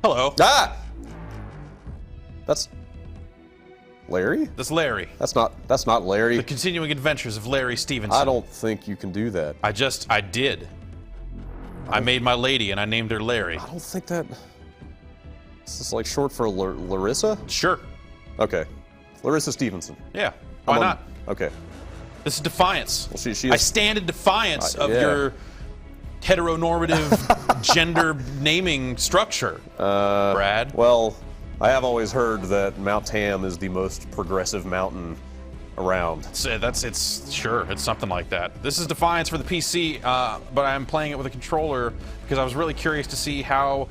Hello. Ah! That's Larry? That's Larry. That's not Larry. The continuing adventures of Larry Stevenson. I don't think you can do that. I did. I made my lady and I named her Larry. I don't think that... Is this like short for Larissa? Sure. Okay. Larissa Stevenson. Yeah. Why not? Okay. This is Defiance. Well, she I is... stand in defiance of yeah. your heteronormative gender naming structure, Brad. Well, I have always heard that Mount Tam is the most progressive mountain around. It's something like that. This is Defiance for the PC, but I'm playing it with a controller because I was really curious to see how,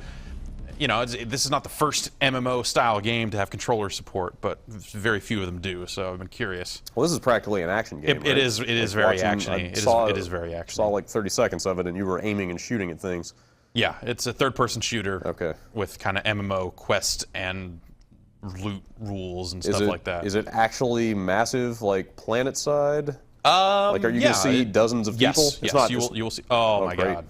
this is not the first MMO style game to have controller support, but very few of them do. So I've been curious. Well, this is practically an action game. It right? is very actiony. It is very actiony. Saw like 30 seconds of it, and you were aiming and shooting at things. Yeah, it's a third-person shooter. Okay. With kind of MMO quest and loot rules and stuff like that. Is it actually massive, like planet side? Like, are you going to see dozens of people? Yes, It's not you will see. Oh my great. God.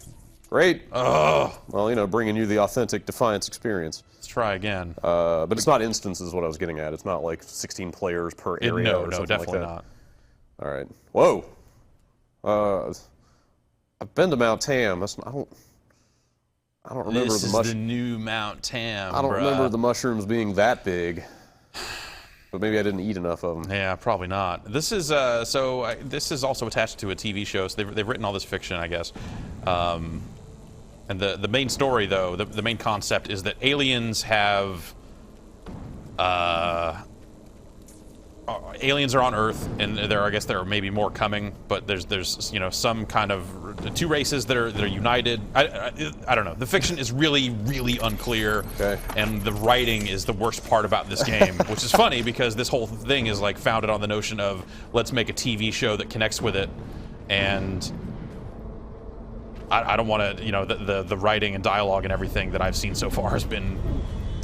Great. Oh. Well, bringing you the authentic Defiance experience. Let's try again. But it's not instances, is what I was getting at. It's not like 16 players per area or something definitely like that. not. All right. Whoa. I've been to Mount Tam. I don't remember This is the new Mount Tam. I don't remember the mushrooms being that big. But maybe I didn't eat enough of them. Yeah, probably not. This is this is also attached to a TV show. So they've written all this fiction, I guess. And the main story, though, the main concept is that aliens have aliens are on Earth, and I guess there are maybe more coming. But there's some kind of two races that are united. I don't know. The fiction is really unclear, okay. And the writing is the worst part about this game, which is funny because this whole thing is like founded on the notion of let's make a TV show that connects with it, and I don't want to, the writing and dialogue and everything that I've seen so far has been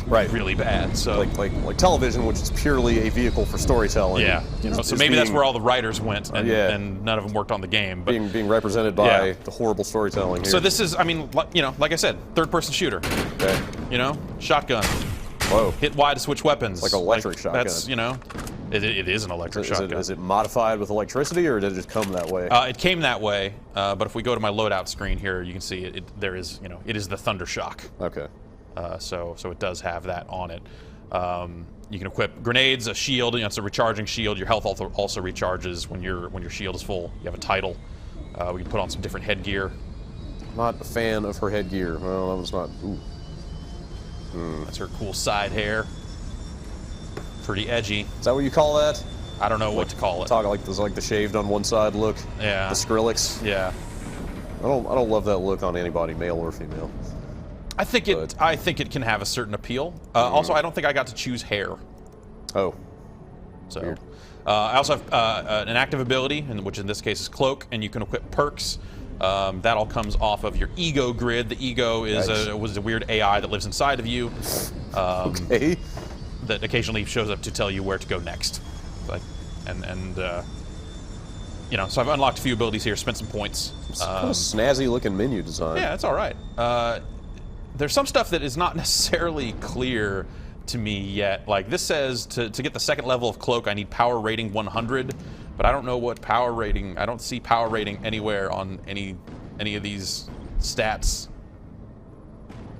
really bad. So like television, which is purely a vehicle for storytelling. Yeah, so maybe that's where all the writers went, and none of them worked on the game. But being represented by the horrible storytelling here. So this is, like I said, third-person shooter. Okay. Shotgun. Whoa. Hit Y to switch weapons. Like electric shotgun. That's it is an electric shotgun. Is it modified with electricity, or did it just come that way? It came that way, but if we go to my loadout screen here, you can see it is the Thunder Shock. Okay. So it does have that on it. You can equip grenades, a shield. It's a recharging shield. Your health also recharges when your shield is full. You have a title. We can put on some different headgear. Not a fan of her headgear. Well, that was not. Ooh. That's her cool side hair. Pretty edgy. Is that what you call that? I don't know what to call it. Talk like the shaved on one side look. Yeah. The Skrillex. Yeah. I don't love that look on anybody, male or female. I think it can have a certain appeal. Also, I don't think I got to choose hair. Oh. So. Weird. I also have an active ability, which in this case is Cloak, and you can equip perks. That all comes off of your ego grid. The ego was a weird AI that lives inside of you. Okay. That occasionally shows up to tell you where to go next. So I've unlocked a few abilities here, spent some points. It's kind of snazzy looking menu design. Yeah, it's all right. There's some stuff that is not necessarily clear to me yet. Like this says to get the second level of Cloak, I need power rating 100, but I don't know what power rating. I don't see power rating anywhere on any of these stats.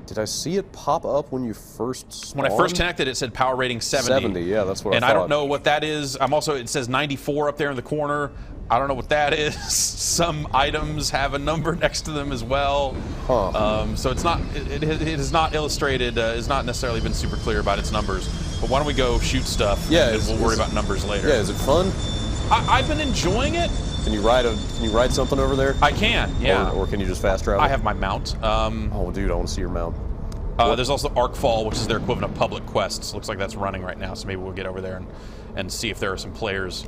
Did I see it pop up when you first spawned? When I first connected, it said power rating 70. 70, yeah, that's what I thought. And I don't know what that is. It says 94 up there in the corner. I don't know what that is. Some items have a number next to them as well. Huh. So it's not. It is not illustrated. It's not necessarily been super clear about its numbers. But why don't we go shoot stuff? Yeah, and we'll worry about numbers later. Yeah, is it fun? I've been enjoying it. Can you ride something over there? I can. Yeah. Or can you just fast travel? I have my mount. Oh, dude, I want to see your mount. There's also Arcfall, which is their equivalent of public quests. Looks like that's running right now, so maybe we'll get over there and see if there are some players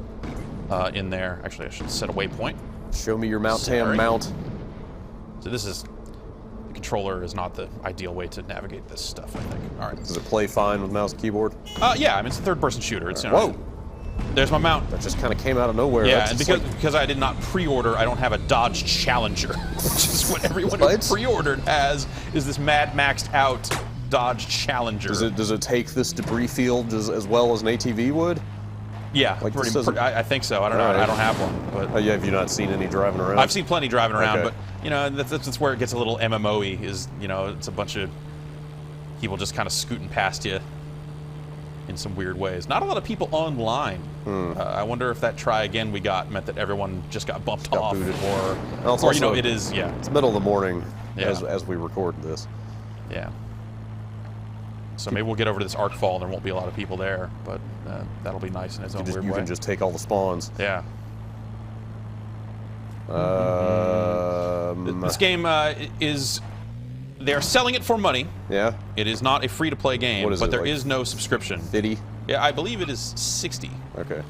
in there. Actually, I should set a waypoint. Show me your Mount Tam mount. So the controller is not the ideal way to navigate this stuff, I think. All right. Does it play fine with mouse and keyboard? Yeah, I mean, it's a third-person shooter. It's, Whoa! There's my mount. That just kind of came out of nowhere. Yeah, and because I did not pre-order, I don't have a Dodge Challenger, which is what everyone who pre-ordered has, is this Mad Maxed out Dodge Challenger. Does it take this debris field as well as an ATV would? Yeah, Like I think so. I don't know. Right. I don't have one, but Yeah, have you not seen any driving around? I've seen plenty driving around. Okay. But you know, that's where it gets a little MMO-y. Is, you know, it's a bunch of people just kind of scooting past you in some weird ways. Not a lot of people online. I wonder if that try again we got meant that everyone just got bumped off, booted. or you know, it is, yeah. It's middle of the morning Yeah. as we record this. Yeah. So maybe we'll get over to this arc fall and there won't be a lot of people there, but that'll be nice in its own weird You way. can just take all the spawns. Yeah. This This game they're selling it for money. Yeah. It is not a free-to-play game, What is but it, there like is no subscription. 50? Yeah, I believe it is 60. Okay.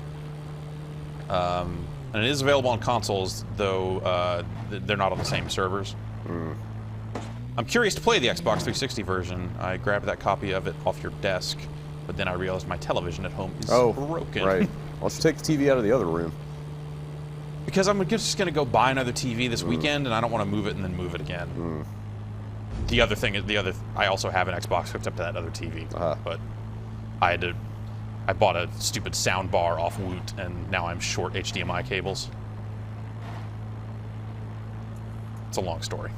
And it is available on consoles, though they're not on the same servers. I'm curious to play the Xbox 360 version. I grabbed that copy of it off your desk, but then I realized my television at home is broken. Right. Why don't you take the TV out of the other room? Because I'm just going to go buy another TV this weekend, and I don't want to move it and then move it again. The other thing is, I also have an Xbox hooked up to that other TV, but I bought a stupid sound bar off Woot, and now I'm short HDMI cables. It's a long story.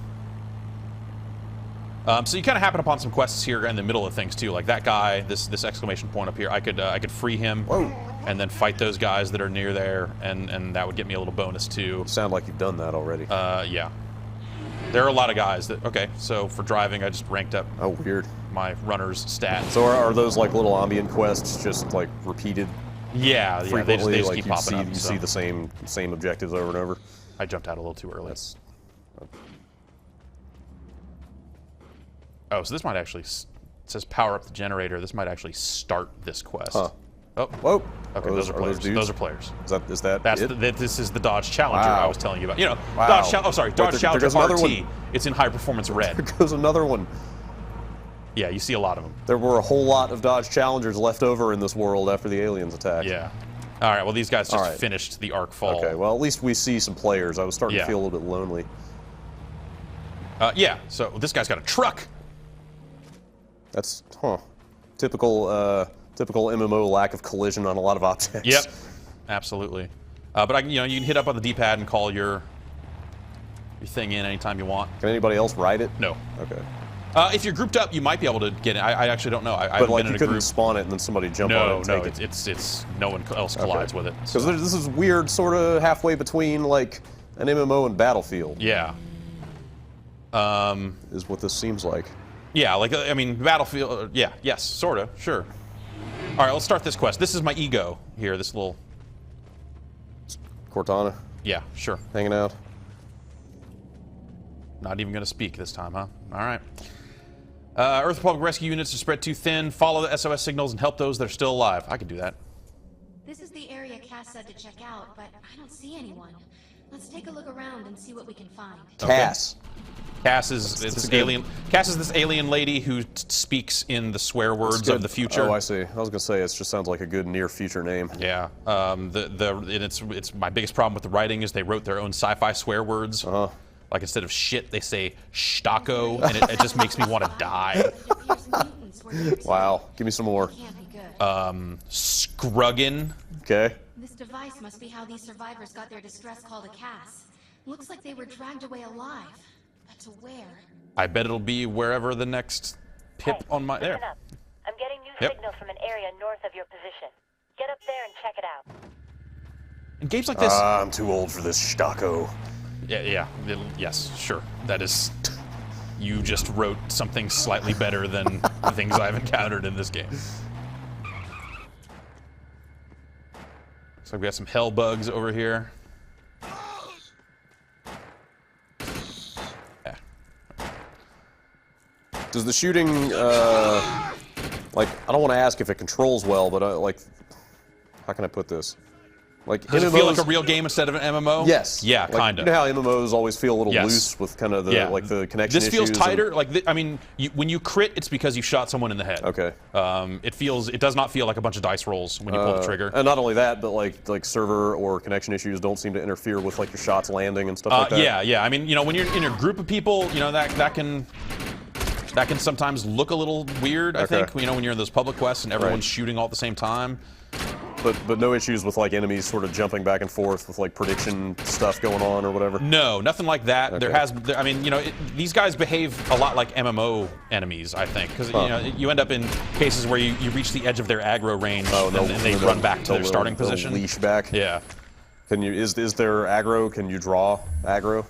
So you kind of happen upon some quests here in the middle of things too, like that guy, this exclamation point up here. I could free him, and then fight those guys that are near there, and that would get me a little bonus too. Sound like you've done that already. Yeah. There are a lot of guys that. Okay, so for driving, I just ranked up. Oh, weird. My runner's stats. So are those like little ambient quests, just like repeated? Yeah, frequently, they just like keep popping up. You see the same objectives over and over. I jumped out a little too early. Oh, so this might actually, it says power up the generator. This might actually start this quest. Huh. Oh. Whoa. Okay, those are players. Those are players. Is that That's it? this is the Dodge Challenger Wow. I was telling you about. You know, Wow. Dodge Challenger goes another RT. one. It's in high performance red. There goes another one. Yeah, you see a lot of them. There were a whole lot of Dodge Challengers left over in this world after the aliens attacked. Yeah. All right. Well, these guys just All right. finished the arc fall. Okay. Well, at least we see some players. I was starting to feel a little bit lonely. Yeah. So this guy's got a truck. That's typical MMO lack of collision on a lot of objects. Yep. Absolutely. But you can hit up on the D-pad and call your thing in anytime you want. Can anybody else ride it? No. Okay. If you're grouped up, you might be able to get in. I actually don't know. I But haven't like been you in a couldn't group. spawn it and then somebody jump on it and take it. It's no one else collides with it. Because this is weird, sort of halfway between like an MMO and Battlefield. Yeah. Is what this seems like. Yeah, like I mean, Battlefield. Yeah. Yes. Sorta. Sure. All right. Let's start this quest. This is my ego here. This little. Cortana. Yeah. Sure. Hanging out. Not even going to speak this time, huh? All right. Earth Republic rescue units are spread too thin. Follow the SOS signals and help those that are still alive. I could do that. This is the area Cass said to check out, but I don't see anyone. Let's take a look around and see what we can find. Cass. Cass is this alien. Cass is this alien lady who speaks in the swear words of the future. Oh, I see. I was gonna say it just sounds like a good near future name. Yeah. And it's my biggest problem with the writing is they wrote their own sci-fi swear words. Like instead of shit, they say shtako, and it just makes me want to die. Wow. Give me some more. Scruggin. Okay. This device must be how these survivors got their distress call to Cass. Looks like they were dragged away alive. But to where? I bet it'll be wherever the next pip on my there. Listen up. I'm getting new signal from an area north of your position. Get up there and check it out. In games like this, I'm too old for this shtako. yes, sure. That is. You just wrote something slightly better than the things I've encountered in this game. So we got some hell bugs over here. Yeah. Does the shooting, like, I don't want to ask if it controls well, but like, how can I put this? Like, Does it feel like a real game instead of an MMO? Yes. Yeah, like, kind of. You know how MMOs always feel a little Yes. loose with kind of the like the connection This feels issues tighter. and- Like I mean, when you crit, it's because you shot someone in the head. Okay. It does not feel like a bunch of dice rolls when you pull the trigger. And not only that, but like server or connection issues don't seem to interfere with like your shots landing and stuff like that. Yeah. I mean, when you're in a group of people, that can That can sometimes look a little weird, I think, you know, when you're in those public quests and everyone's shooting all at the same time. But no issues with like enemies sort of jumping back and forth with like prediction stuff going on or whatever? No, nothing like that. I mean, you know, these guys behave a lot like MMO enemies, I think, because you know, you end up in cases where you reach the edge of their aggro range and they run back to their starting position. Leash back. Yeah. Can you? Is there aggro? Can you draw aggro?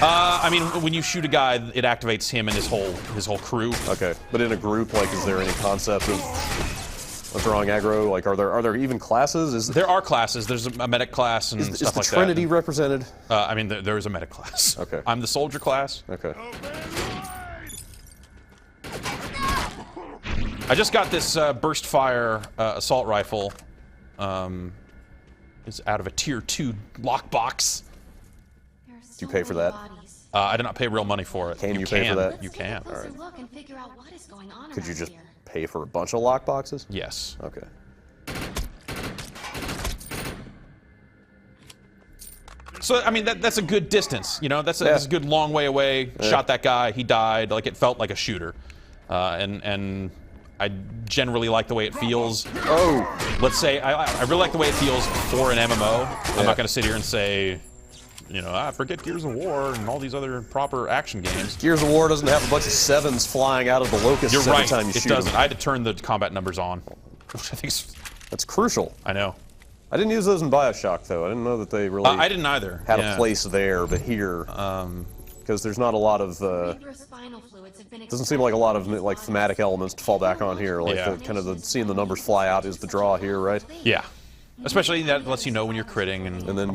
I mean, when you shoot a guy, it activates him and his whole crew. Okay, but in a group, like, is there any concept of drawing aggro? Like, are there even classes? There are classes. There's a medic class and stuff like that. Is the Trinity represented? I mean, there is a medic class. Okay. I'm the soldier class. Okay. I just got this burst fire assault rifle. It's out of a tier 2 lockbox. Do you pay for that? I did not pay real money for it. Can you pay for that? You can. All right. Look and figure out what is going on Could you just here. pay for a bunch of lockboxes? Yes. Okay. So, I mean, that's a good distance, you know? That's a good long way away. Shot that guy, he died. Like, it felt like a shooter. And I generally like the way it feels. Oh! Let's say, I really like the way it feels for an MMO. I'm not going to sit here and say, you know, I forget Gears of War and all these other proper action games. Gears of War doesn't have a bunch of 7s flying out of the locusts every time you shoot them. It doesn't. I had to turn the combat numbers on, which I think is... That's crucial. I know. I didn't use those in Bioshock, though. I didn't know that they really... I didn't either. Had a place there, but here... because there's not a lot of... doesn't seem like a lot of like thematic elements to fall back on here. Like seeing the numbers fly out is the draw here, right? Yeah. Especially that lets you know when you're critting and then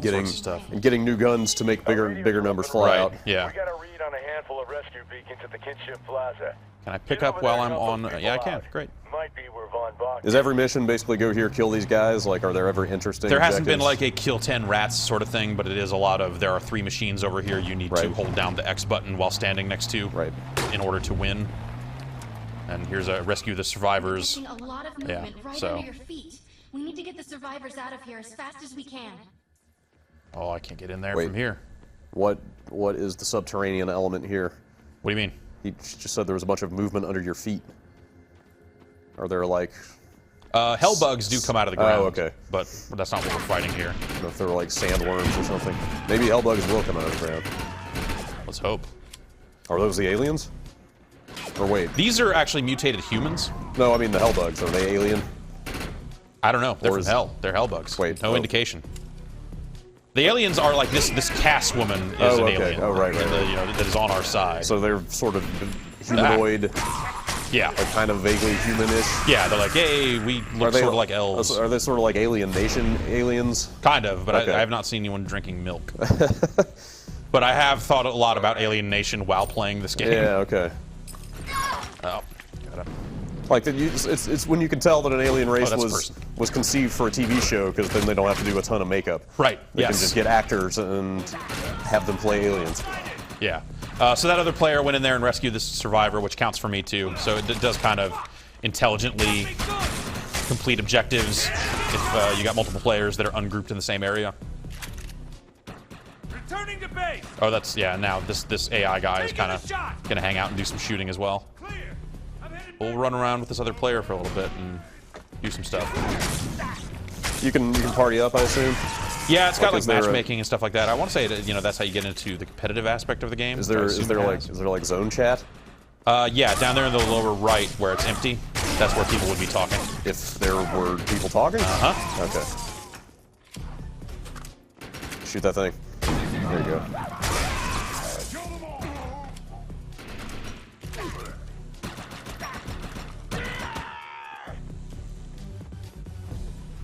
getting new guns to make bigger numbers fly out. Yeah. We got a read on a handful of rescue beacons at the Kinship Plaza. Can I pick up while I'm on? Yeah, I can. Great. Might be where Von Bach Is every mission basically go here, kill these guys? Like, are there ever interesting There hasn't been objectives? like a kill 10 rats sort of thing, but it is a lot of, there are 3 machines over here you need to hold down the X button while standing next to in order to win. And here's a rescue the survivors. A lot of movement right under your feet. We need to get the survivors out of here as fast as we can. Oh, I can't get in there from here. What is the subterranean element here? What do you mean? He just said there was a bunch of movement under your feet. Are there like... hellbugs do come out of the ground. Oh, okay. But that's not what we're fighting here. I don't know if they're like sandworms or something. Maybe hellbugs will come out of the ground. Let's hope. Are those the aliens? Or wait. These are actually mutated humans. No, I mean the hellbugs. Are they alien? I don't know. They're from hell. They're hellbugs. Wait. No indication. The aliens are like this cast woman is an alien. Oh, right. You know, that is on our side. So they're sort of humanoid. Yeah. Like kind of vaguely humanish. Yeah, they're like, hey, we look sort of like elves. Are they sort of like Alien Nation aliens? Kind of, but I have not seen anyone drinking milk. But I have thought a lot about Alien Nation while playing this game. Yeah, okay. Oh, got him. Like it's when you can tell that an alien race was conceived for a TV show, because then they don't have to do a ton of makeup. Right. They can just get actors and have them play aliens. Yeah. So that other player went in there and rescued this survivor, which counts for me too. So it does kind of intelligently complete objectives if you got multiple players that are ungrouped in the same area. Returning to base. Oh, that's now this AI guy is kind of gonna hang out and do some shooting as well. We'll run around with this other player for a little bit and do some stuff. You can party up, I assume. Yeah, it's got like matchmaking and stuff like that. I want to say that that's how you get into the competitive aspect of the game. Is there like zone chat? Yeah, down there in the lower right where it's empty, that's where people would be talking. If there were people talking? Uh-huh. Okay. Shoot that thing. There you go.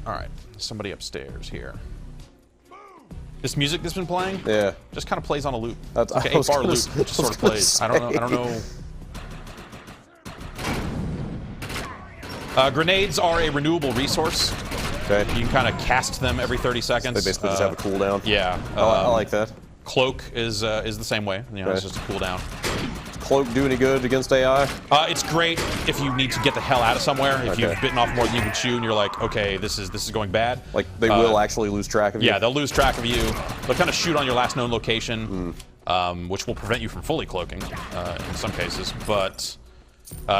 All right, somebody upstairs here. This music that's been playing, just kind of plays on a loop. That's like an 8-bar loop, it just sort of plays. I don't know. Grenades are a renewable resource. Okay. You can kind of cast them every 30 seconds. They basically just have a cooldown. Yeah. I like that. Cloak is the same way. It's just a cooldown. Cloak do any good against AI? It's great if you need to get the hell out of somewhere. If you've bitten off more than you can chew, and you're like, okay, this is going bad. Like they will actually lose track of you. Yeah, they'll lose track of you. They'll kind of shoot on your last known location. which will prevent you from fully cloaking in some cases. But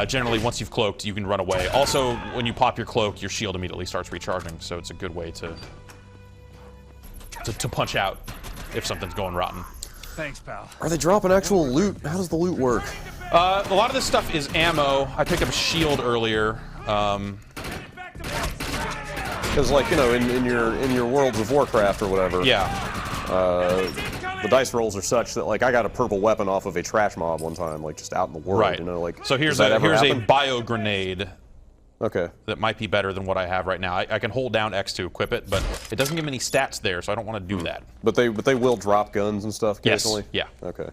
generally, once you've cloaked, you can run away. Also, when you pop your cloak, your shield immediately starts recharging, so it's a good way to punch out if something's going rotten. Thanks, pal. Are they dropping actual loot? How does the loot work? A lot of this stuff is ammo. I picked up a shield earlier. Because, like, you know, in your Worlds of Warcraft or whatever, Yeah. the dice rolls are such that, like, I got a purple weapon off of a trash mob one time, like, just out in the world, Right. you know, like. So here's does that ever a happen? bio grenade Okay. that might be better than what I have right now. I can hold down X to equip it, but it doesn't give me any stats there, so I don't want to do that. But they will drop guns and stuff Yes. occasionally? Yeah. Okay.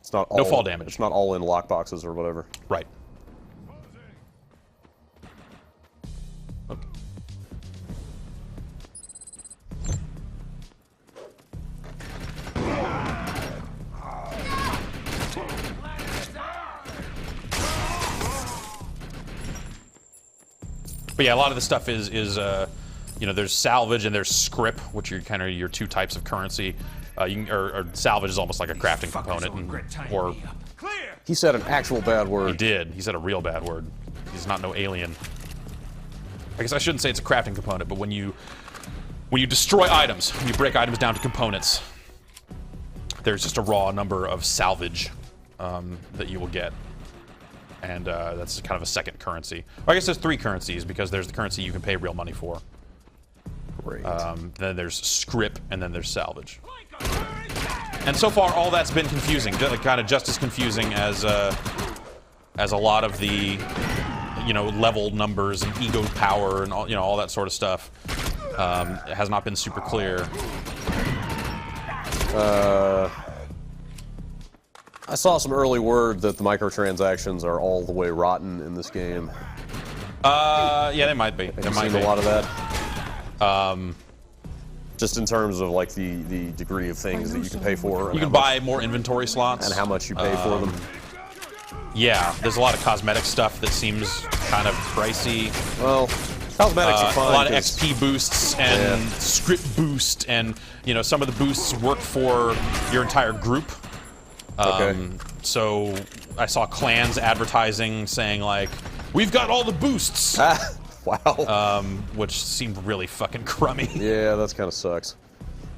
It's not all, No fall damage. It's not all in lockboxes or whatever. Right. Okay. But yeah, a lot of the stuff is you know, there's salvage and there's scrip, which are kind of your two types of currency. Or salvage is almost like a crafting component, or He said an actual bad word. he did. He said a real bad word. He's not no alien. I guess I shouldn't say it's a crafting component, but when you destroy items, when you break items down to components, there's just a raw number of salvage that you will get. And that's kind of a second currency. Or I guess there's three currencies, because there's the currency you can pay real money for. Great. Then there's scrip, and then there's salvage. And so far, all that's been confusing, kind of just as confusing as a lot of the, you know, level numbers and ego power and all, you know, all that sort of stuff. It has not been super clear. I saw some early word that the microtransactions are all the way rotten in this game. Yeah, they might be. There I've might seen be a lot of that. Just in terms of, like, the degree of things that you can pay for. You can buy more inventory slots. And how much you pay for them. Yeah, there's a lot of cosmetic stuff that seems kind of pricey. Well, cosmetics are fine. A lot of XP boosts and script boost, and, you know, some of the boosts work for your entire group. Okay. So I saw clans advertising saying, like, we've got all the boosts. Wow. Which seemed really fucking crummy. Yeah, that kind of sucks.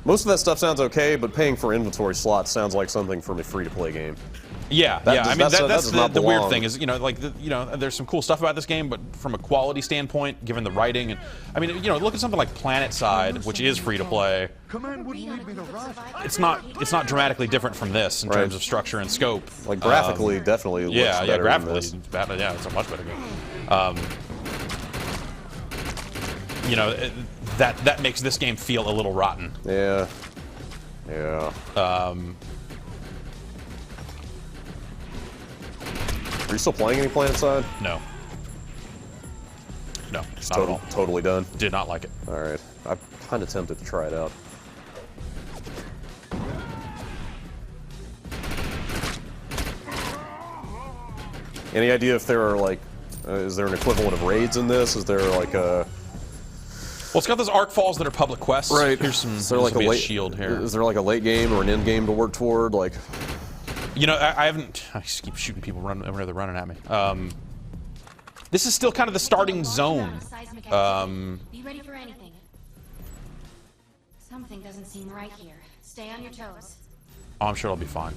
Most of that stuff sounds okay, but paying for inventory slots sounds like something from a free-to-play game. Yeah, That yeah. does- I mean, that that's does not the weird belong. thing is, you know, like, you know, there's some cool stuff about this game, but from a quality standpoint, given the writing, and I mean, you know, look at something like Planet Side, which is free to play. Command wouldn't lead me to run. It's not dramatically different from this in terms of structure and scope. Like, graphically, definitely looks better than graphically, this. yeah, it's a much better game. You know, that makes this game feel a little rotten. Yeah. Yeah. Um, Are you still playing any Planet Side? no. No, Just not at all. totally done. Did not like it. Alright. I'm kind of tempted to try it out. Any idea if there are, like, is there an equivalent of raids in this? Is there, like, a... Well, it's got those arc falls that are public quests. Right. Here's some. Is there, like, a late shield here. Is there, like, a late game or an end game to work toward? Like... You know, I haven't. I just keep shooting people whenever they're running at me. This is still kind of the starting zone. Be ready for anything. Something doesn't seem right here. Stay on your toes. Oh, I'm sure it'll be fine.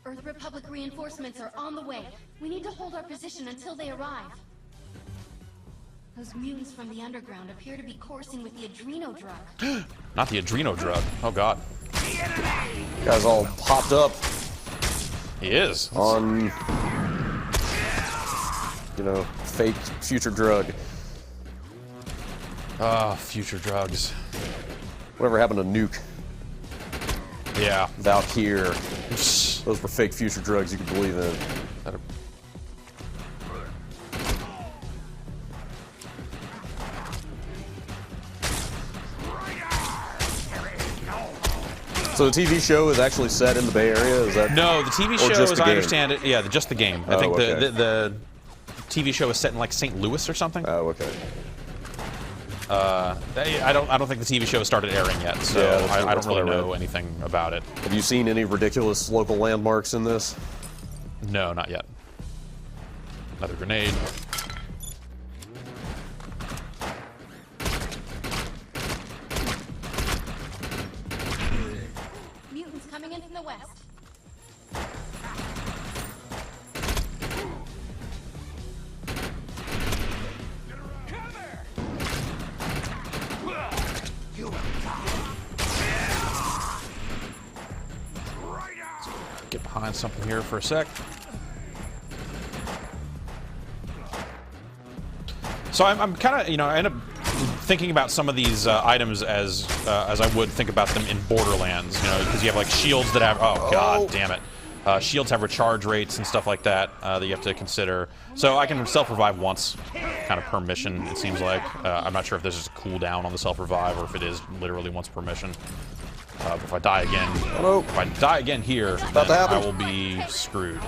Earth Republic reinforcements are on the way. We need to hold our position until they arrive. Those mutants from the underground appear to be coursing with the adreno drug. Not the adreno drug. Oh God. Guys all popped up He is. on, you know, fake future drug. Ah, future drugs. Whatever happened to Nuke, Yeah. Valkyr? Those were fake future drugs you could believe in. So the TV show is actually set in the Bay Area? Is that No, the TV or show, just as the I game? understand it, yeah, just the game. I Oh, think okay. the TV show is set in like St. Louis or something. Oh, okay. I don't think the TV show has started airing yet, so Yeah, I don't really know anything about it. Have you seen any ridiculous local landmarks in this? No, not yet. Another grenade. Mutants coming in from the west. Get behind something here for a sec. So I'm kind of, I end up thinking about some of these items as I would think about them in Borderlands, because you have like shields that have, oh god damn it. Shields have recharge rates and stuff like that that you have to consider. So I can self-revive once, kind of per mission, it seems like. I'm not sure if there's just a cooldown on the self-revive or if it is literally once per mission. But if I die again, here, then I will be screwed.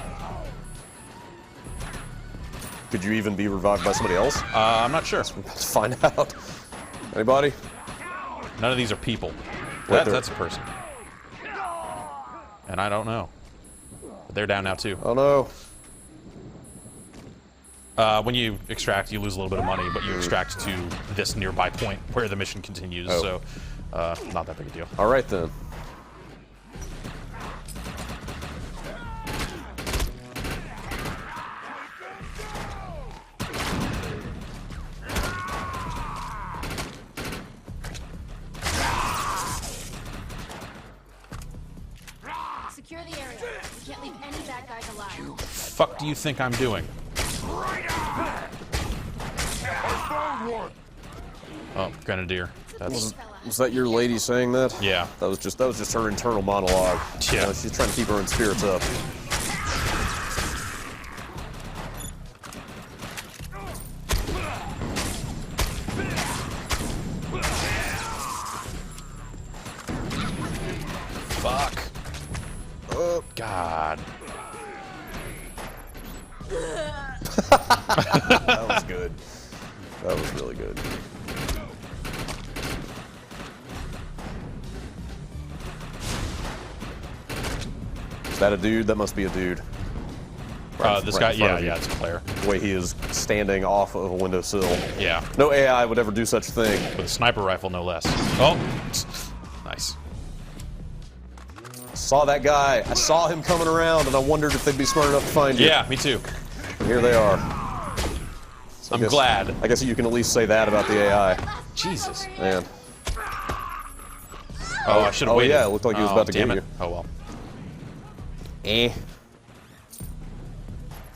Could you even be revived by somebody else? I'm not sure. Let's find out. Anybody? None of these are people. That's a person. And I don't know. But they're down now too. Oh no. When you extract, you lose a little bit of money, but you extract to this nearby point where the mission continues, so not that big a deal. All right then. Secure the area. We can't leave any bad guys alive. Fuck do you think I'm doing? Oh, Grenadier. That's Was that your lady saying that? yeah. That was just her internal monologue. Yeah. She's trying to keep her own spirits up. Fuck. Oh God. That was good. That was really good. Is that a dude? That must be a dude. This guy, yeah, it's Claire. The way he is standing off of a windowsill. Yeah. No AI would ever do such a thing. With a sniper rifle, no less. Oh, nice. Saw that guy. I saw him coming around, and I wondered if they'd be smart enough to find you. Yeah, me too. And here they are. So I'm glad. I guess you can at least say that about the AI. Jesus. Man. Oh, I should have waited. Yeah, it looked like he was about to damn get it. you. Oh well. Eh.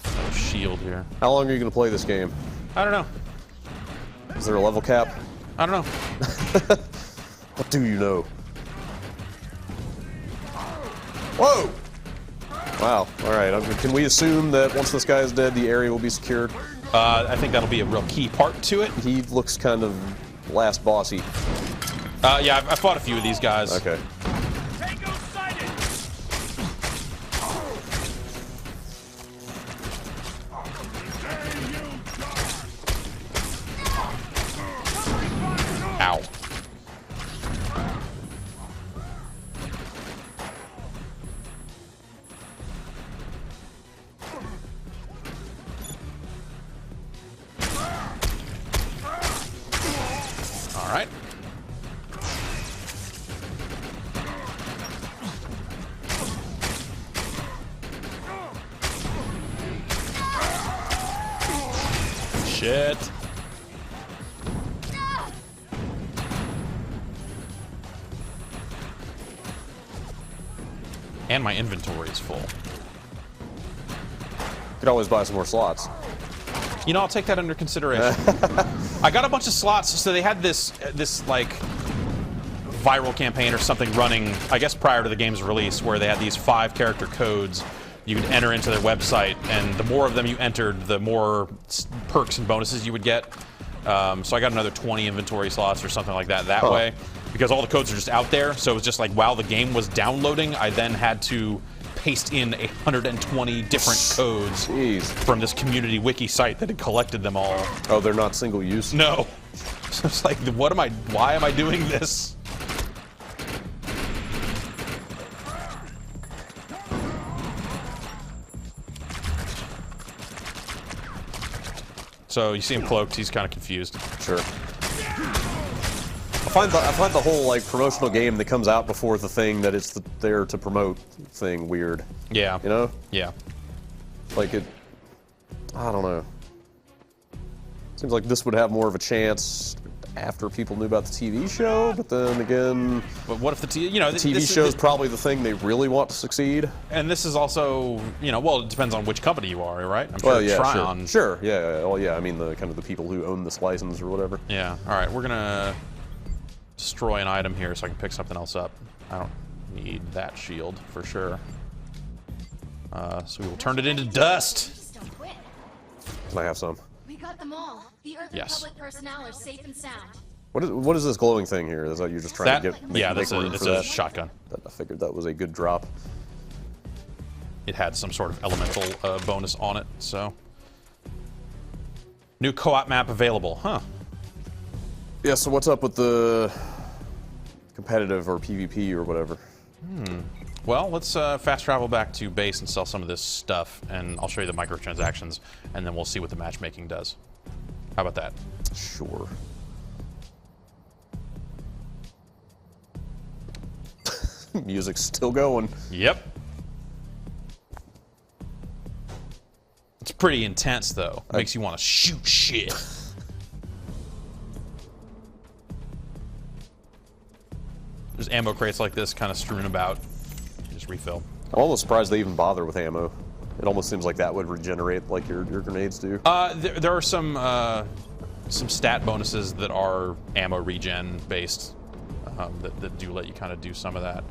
No shield here. How long are you going to play this game? I don't know. Is there a level cap? I don't know. What do you know? Whoa! Wow. All right. Can we assume that once this guy is dead, the area will be secured? I think that'll be a real key part to it. He looks kind of last bossy. Yeah, I fought a few of these guys. Okay. Ow. All right. Shit. And my inventory is full. You could always buy some more slots. I'll take that under consideration. I got a bunch of slots, so they had this like viral campaign or something running, I guess prior to the game's release, where they had these 5-character codes you could enter into their website, and the more of them you entered, the more perks and bonuses you would get. So I got another 20 inventory slots or something like that way, because all the codes are just out there. So it was just like while the game was downloading, I then had to paste in 120 different codes from this community wiki site that had collected them all. Oh, they're not single use? No. So it's like, why am I doing this? So you see him cloaked, he's kind of confused. Sure. I find the whole like promotional game that comes out before the thing that it's there to promote thing weird. Yeah. You know? Yeah. Like I don't know. Seems like this would have more of a chance after people knew about the TV show, but then again, but what if the TV show is probably the thing they really want to succeed? And this is also, well, it depends on which company you are, right? I'm sure well, yeah, Tryon. Sure, yeah. Well, yeah. I mean, the kind of the people who own this license or whatever. Yeah. All right, we're gonna destroy an item here so I can pick something else up. I don't need that shield for sure. So we will turn it into dust. Just don't quit. Can I have some? We got them all. The Earth Yes. Republic personnel are safe and sound. What is this glowing thing here? Is that you're just trying to make that's room it's for a that? shotgun. I figured that was a good drop. It had some sort of elemental bonus on it, so. New co-op map available, huh? Yeah, so what's up with the competitive or PvP or whatever? Well, let's fast travel back to base and sell some of this stuff, and I'll show you the microtransactions, and then we'll see what the matchmaking does. How about that? Sure. Music's still going. Yep. It's pretty intense, though. Makes you want to shoot shit. There's ammo crates like this kind of strewn about. You just refill. I'm almost surprised they even bother with ammo. It almost seems like that would regenerate like your grenades do. There are some stat bonuses that are ammo regen based that do let you kind of do some of that.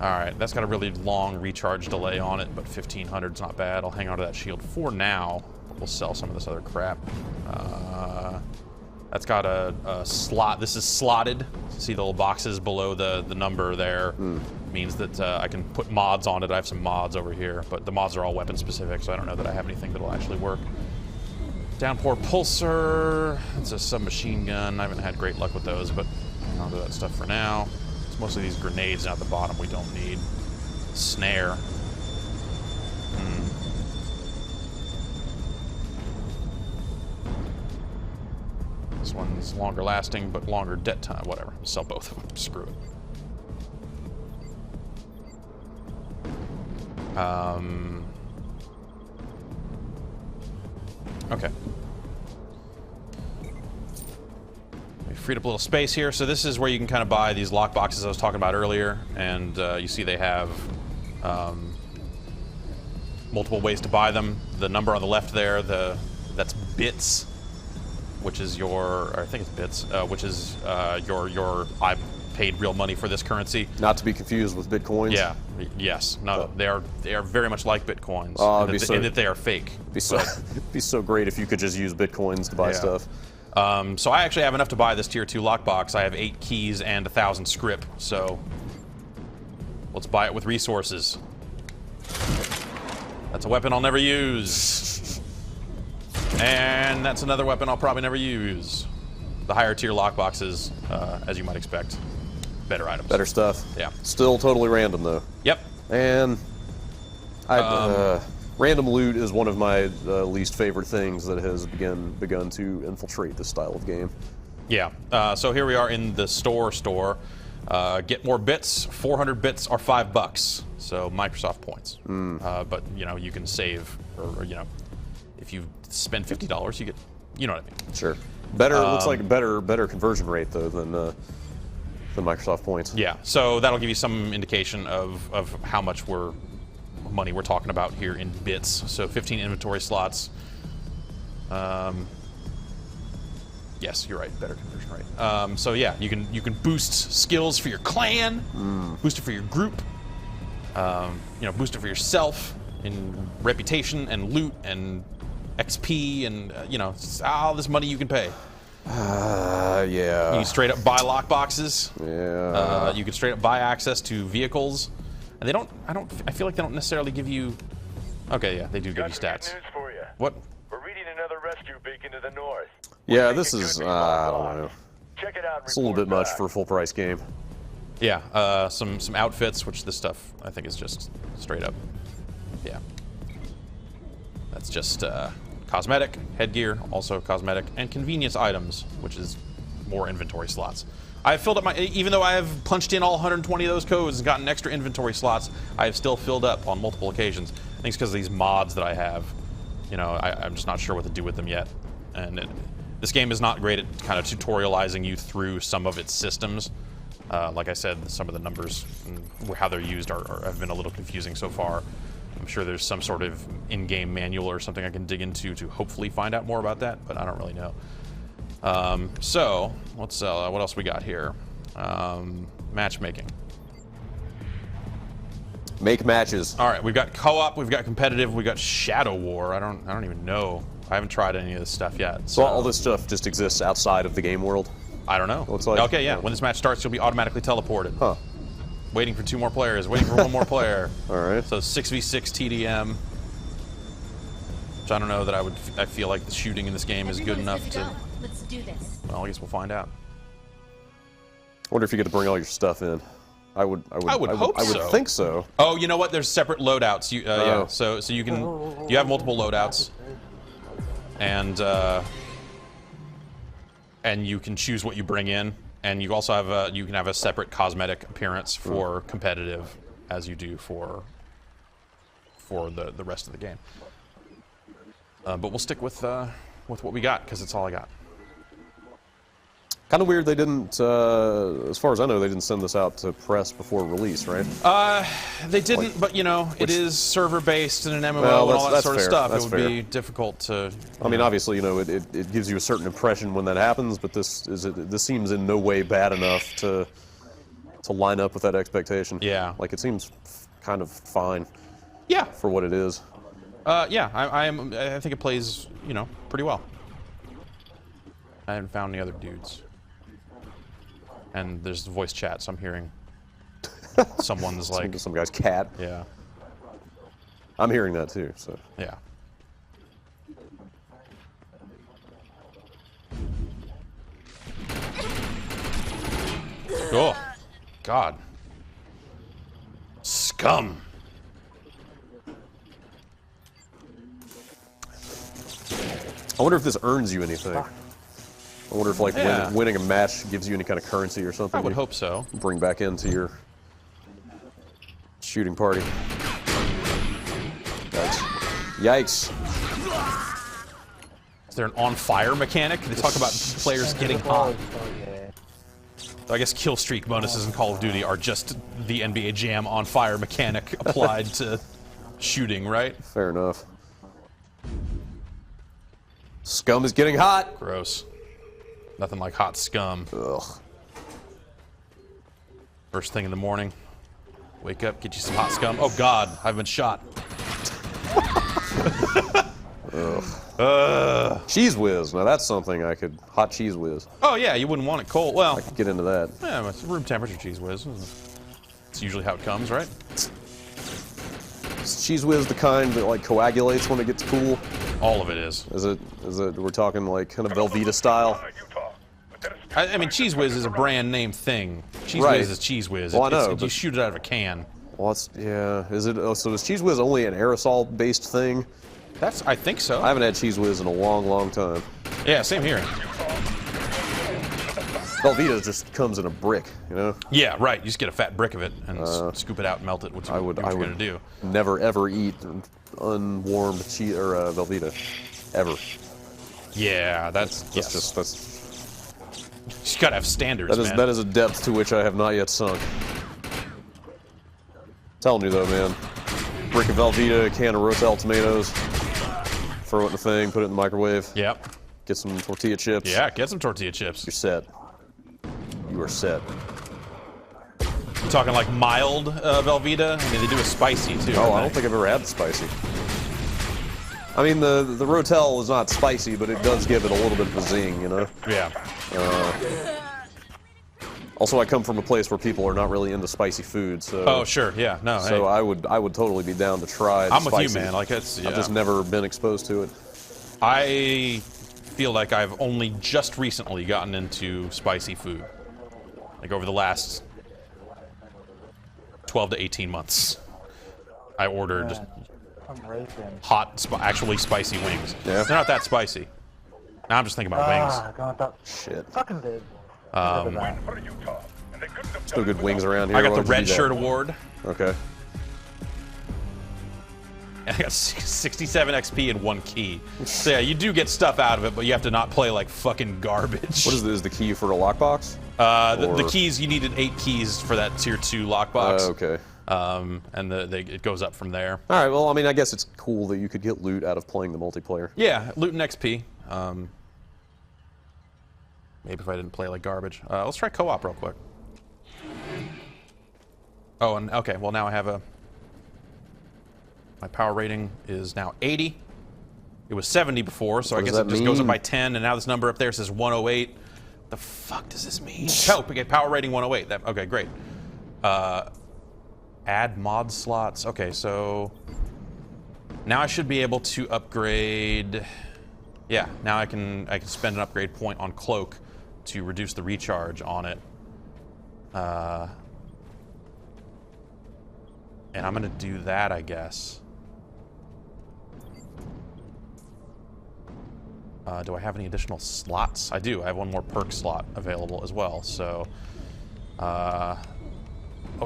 All right, that's got a really long recharge delay on it, but 1500 is not bad. I'll hang on to that shield for now. We'll sell some of this other crap. That's got a slot. This is slotted. See the little boxes below the number there. Means that I can put mods on it. I have some mods over here, but the mods are all weapon specific, so I don't know that I have anything that'll actually work. Downpour pulsar. It's a submachine gun. I haven't had great luck with those, but I'll do that stuff for now. It's mostly these grenades down at the bottom we don't need. Snare. This one's longer lasting, but longer dead time. Whatever. Sell both of them. Screw it. Okay. We freed up a little space here. So this is where you can kind of buy these lock boxes I was talking about earlier. And you see they have multiple ways to buy them. The number on the left there, that's bits, which is or I think it's bits, which is I paid real money for this currency. Not to be confused with bitcoins. Yeah. Yes. No. They are very much like bitcoins, in that they are fake. It'd be so great if you could just use bitcoins to buy stuff. So I actually have enough to buy this tier 2 lockbox. I have 8 keys and 1,000 scrip. So let's buy it with resources. That's a weapon I'll never use. And that's another weapon I'll probably never use. The higher tier lockboxes, as you might expect, better items. Better stuff. Yeah. Still totally random though. Yep. And random loot is one of my least favorite things that has begun to infiltrate this style of game. Yeah. So here we are in the store. Get more bits. 400 bits are $5. So Microsoft points. But you can save, or if you spend $50, you get, you know what I mean. Sure. Better. It looks like better conversion rate though than Microsoft points. Yeah. So that'll give you some indication of how much money we're talking about here in bits. So 15 inventory slots. Yes, you're right. Better conversion rate. So yeah, you can boost skills for your clan, boost it for your group, boost it for yourself in reputation and loot and XP and all this money you can pay. Yeah. You can straight up buy lock boxes. Yeah. You can straight up buy access to vehicles, and I feel like they don't necessarily give you. Okay, yeah, they do give you Got some stats. good news for you. What? We're reading another rescue beacon to the north. Yeah, this is, I don't know. Check it out. It's a little bit much for a full price game. Yeah, some outfits, which this stuff I think is just straight up. Yeah. That's just cosmetic, headgear, also cosmetic, and convenience items, which is more inventory slots. I have filled up even though I have punched in all 120 of those codes and gotten extra inventory slots, I have still filled up on multiple occasions. I think it's because of these mods that I have. You know, I'm just not sure what to do with them yet. And this game is not great at kind of tutorializing you through some of its systems. Like I said, some of the numbers and how they're used have been a little confusing so far. I'm sure there's some sort of in-game manual or something I can dig into to hopefully find out more about that, but I don't really know. So, let's what else we got here? Matchmaking. Make matches. All right, we've got co-op, we've got competitive, we've got Shadow War. I don't even know. I haven't tried any of this stuff yet. So all this stuff just exists outside of the game world? I don't know. Looks like. Okay, yeah. When this match starts, you'll be automatically teleported. Huh. Waiting for 2 more players. Waiting for 1 more player. All right. So 6v6 TDM. Which I don't know that I feel like the shooting in this game is good enough to. Let's do this. Well, I guess we'll find out. I wonder if you get to bring all your stuff in. I would hope so. I would think so. Oh, you know what? There's separate loadouts. Yeah. So you have multiple loadouts, and you can choose what you bring in, and you also have you can have a separate cosmetic appearance for competitive, as you do for the rest of the game. But we'll stick with what we got because it's all I got. Kind of weird they didn't, as far as I know, they didn't send this out to press before release, right? They didn't, but you know, it is server-based and an MMO Well, and all that sort of fair. stuff. That's It would fair. be difficult to. I mean, obviously, you know, it gives you a certain impression when that happens, but this seems in no way bad enough to line up with that expectation. Yeah. Like it seems kind of fine. Yeah. For what it is. Yeah. I think it plays, you know, pretty well. I haven't found any other dudes. And there's the voice chat, so I'm hearing someone's like some guy's cat. Yeah. I'm hearing that too. So. Yeah. Oh, God. Scum. I wonder if this earns you anything. I wonder if, like, winning a match gives you any kind of currency or something. I would hope so. Bring back into your shooting party. Yikes. Is there an on-fire mechanic? They talk about players getting hot. I guess kill streak bonuses in Call of Duty are just the NBA Jam on-fire mechanic applied to shooting, right? Fair enough. Scum is getting hot. Gross. Nothing like hot scum. Ugh. First thing in the morning, wake up, get you some hot scum. Oh God, I've been shot. Cheez Whiz. Now that's something I could. Hot Cheez Whiz. Oh yeah, you wouldn't want it cold. Well, I could get into that. yeah, it's room temperature Cheez Whiz. It's usually how it comes, right? Is Cheez Whiz the kind that like coagulates when it gets cool? All of it is. Is it? We're talking like kind of Velveeta style. I mean, Cheez Whiz is a brand name thing. Cheez Right. Whiz is Cheez Whiz. Well, I know, you but- shoot it out of a can. Well, yeah. Is it? Oh, so is Cheez Whiz only an aerosol-based thing? I think so. I haven't had Cheez Whiz in a long, long time. Yeah, same here. Velveeta just comes in a brick, you know. Yeah, right. You just get a fat brick of it and scoop it out and melt it. What you're gonna do? Never ever eat unwarmed cheese or Velveeta, ever. Yeah, that's You just gotta have standards, man. that is a depth to which I have not yet sunk. Telling you though, man. Brick of Velveeta, a can of Rotel tomatoes. Throw it in the thing, put it in the microwave. Yep. Get some tortilla chips. Yeah, get some tortilla chips. You're set. You are set. You talking like mild Velveeta? I mean, they do a spicy too. Oh, I don't think I've ever had the spicy. I mean, the Rotel is not spicy, but it does give it a little bit of a zing, you know? Yeah. Also, I come from a place where people are not really into spicy food, so... Oh, sure, yeah, no, So hey. I would totally be down to try the I'm with you, spicy. man. Like, it's, yeah. I've just never been exposed to it. I feel like I've only just recently gotten into spicy food. Like over the last 12 to 18 months. I ordered hot, actually spicy wings. Yeah. They're not that spicy. Now I'm just thinking about wings. Shit. Fucking did. Still good wings around here. I got Why the would you red do that? shirt award. Okay. And I got 67 XP and 1 key. So yeah, you do get stuff out of it, but you have to not play like fucking garbage. What is this? The key for a lockbox? The keys, you needed 8 keys for that tier 2 lockbox. Okay. And it goes up from there. All right. Well, I mean, I guess it's cool that you could get loot out of playing the multiplayer. Yeah, loot and XP. Maybe if I didn't play like garbage. Let's try co-op real quick. Oh, and okay. Well, now I have my power rating is now 80. It was 70 before, so I guess it just goes up by 10, and now this number up there says 108. The fuck does this mean? Oh, we get power rating 108. Okay, great. Add mod slots. Okay, so now I should be able to upgrade. Yeah, now I can spend an upgrade point on cloak to reduce the recharge on it. And I'm gonna do that, I guess. Do I have any additional slots? I do. I have one more perk slot available as well. So, oh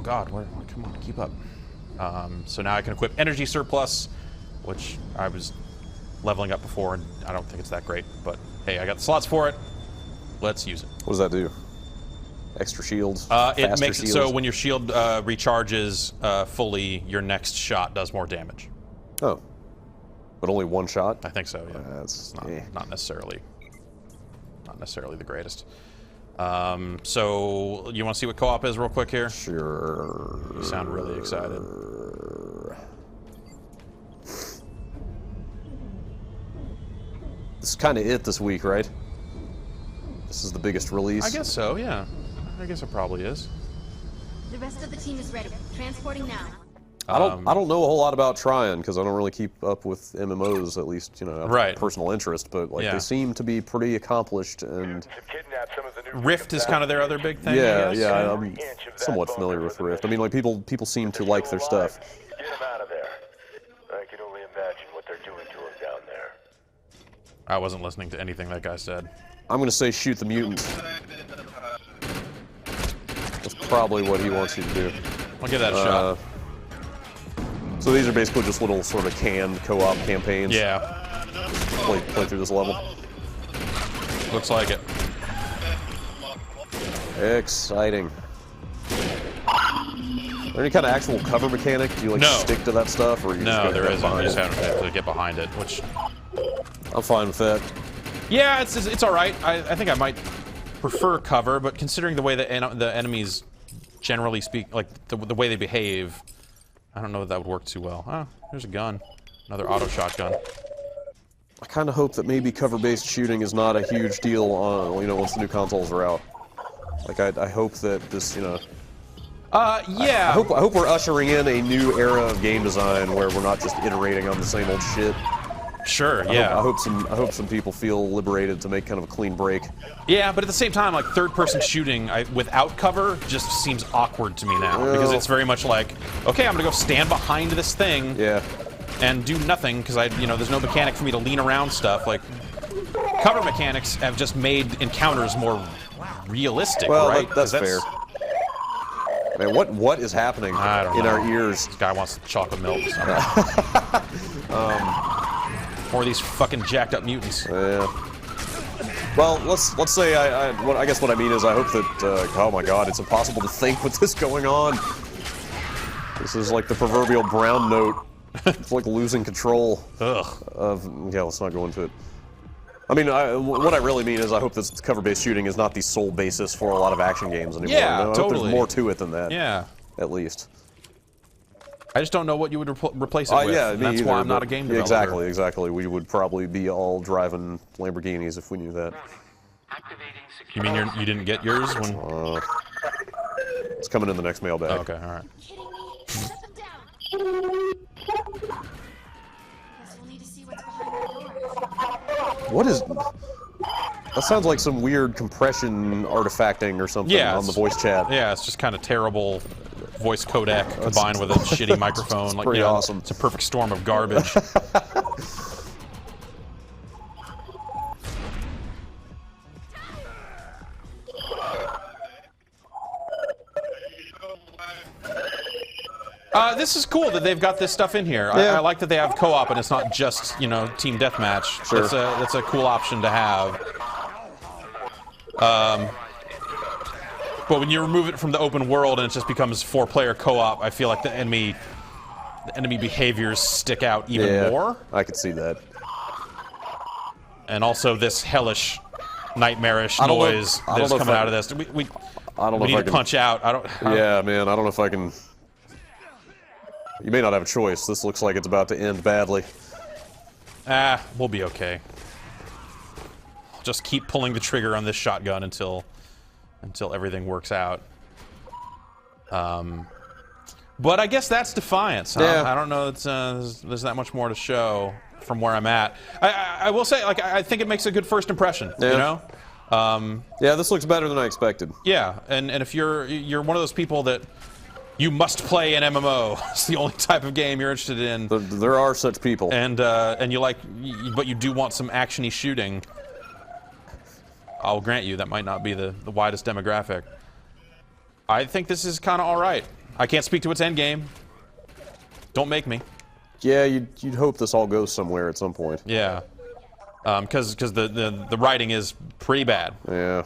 God, come on, keep up. So now I can equip energy surplus, which I was leveling up before, and I don't think it's that great. But hey, I got the slots for it. Let's use it. What does that do? Extra shields? It makes it so when your shield recharges fully, your next shot does more damage. Oh. But only one shot? I think so, yeah. That's not necessarily the greatest. So you want to see what co-op is real quick here? Sure. You sound really excited. This is kind of it this week, right? This is the biggest release. I guess so, yeah. I guess it probably is. The rest of the team is ready. Transporting now. I don't know a whole lot about Tryon because I don't really keep up with MMOs, at least, you know, out of personal interest, but like they seem to be pretty accomplished, and Rift is kind of their other big thing. Yeah, I guess. yeah, I'm somewhat familiar with Rift. I mean, like people seem to like their stuff. Get them out of there. I can only imagine what they're doing to him down there. I wasn't listening to anything that guy said. I'm gonna say shoot the mutant. That's probably what he wants you to do. I'll give that a shot. So these are basically just little sort of canned co-op campaigns. Yeah. Play through this level. Looks like it. Exciting. Is there any kind of actual cover mechanic? Do you like stick to that stuff, or you no, there isn't. You just have to get behind it, which I'm fine with that. Yeah, it's all right. I think I might prefer cover, but considering the way the enemies generally speak, like the way they behave, I don't know if that would work too well. Oh, there's a gun. Another auto shotgun. I kind of hope that maybe cover-based shooting is not a huge deal on, you know, once the new consoles are out. Like, I hope that this, you know... yeah. I hope we're ushering in a new era of game design where we're not just iterating on the same old shit. Sure, yeah. I hope some people feel liberated to make kind of a clean break. Yeah, but at the same time, like third-person shooting without cover just seems awkward to me now because it's very much like, okay, I'm gonna go stand behind this thing, and do nothing because there's no mechanic for me to lean around stuff. Like, cover mechanics have just made encounters more realistic, right? That's fair. Man, what is happening in our ears? This guy wants chocolate milk. Or these fucking jacked up mutants. Yeah. Well, let's say I guess what I mean is I hope that oh my God, it's impossible to think with this going on. This is like the proverbial brown note. It's like losing control of. Yeah, let's not go into it. I mean, what I really mean is I hope this cover-based shooting is not the sole basis for a lot of action games anymore. Yeah, I hope totally. there's more to it than that. Yeah. At least. I just don't know what you would replace it with. Yeah, that's why I'm not a game developer. Exactly. We would probably be all driving Lamborghinis if we knew that. You mean you didn't get yours when? It's coming in the next mailbag. Oh, okay, all right. Kidding me? Shut them down. Guess we'll need to see what's behind the door. That sounds like some weird compression artifacting or something on the voice chat. Yeah, it's just kind of terrible voice codec combined with a shitty microphone. Like, pretty awesome. It's a perfect storm of garbage. This is cool that they've got this stuff in here. Yeah. I like that they have co-op and it's not just, you know, team deathmatch. Sure. That's a cool option to have. But when you remove it from the open world and it just becomes 4-player co-op, I feel like the enemy behaviors stick out even more. I could see that. And also this hellish, nightmarish noise that's coming out of this. We need to punch out. Yeah, man, I don't know if I can. You may not have a choice. This looks like it's about to end badly. We'll be okay. Just keep pulling the trigger on this shotgun until everything works out. But I guess that's Defiance. Huh? Yeah. I don't know. There's that much more to show from where I'm at. I will say, like, I think it makes a good first impression. Yeah. You know. Yeah, this looks better than I expected. Yeah, and if you're one of those people that you must play an MMO, it's the only type of game you're interested in. There are such people. And you like, but you do want some actiony shooting. I'll grant you that might not be the widest demographic. I think this is kind of all right. I can't speak to its end game. Don't make me. Yeah, you'd hope this all goes somewhere at some point. Yeah, because the writing is pretty bad. Yeah.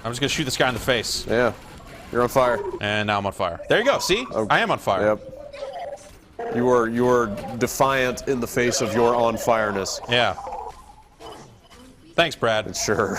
I'm just gonna shoot this guy in the face. Yeah. You're on fire. And now I'm on fire. There you go. See? I am on fire. Yep. You are defiant in the face of your on fireness. Yeah. Thanks, Brad. Sure.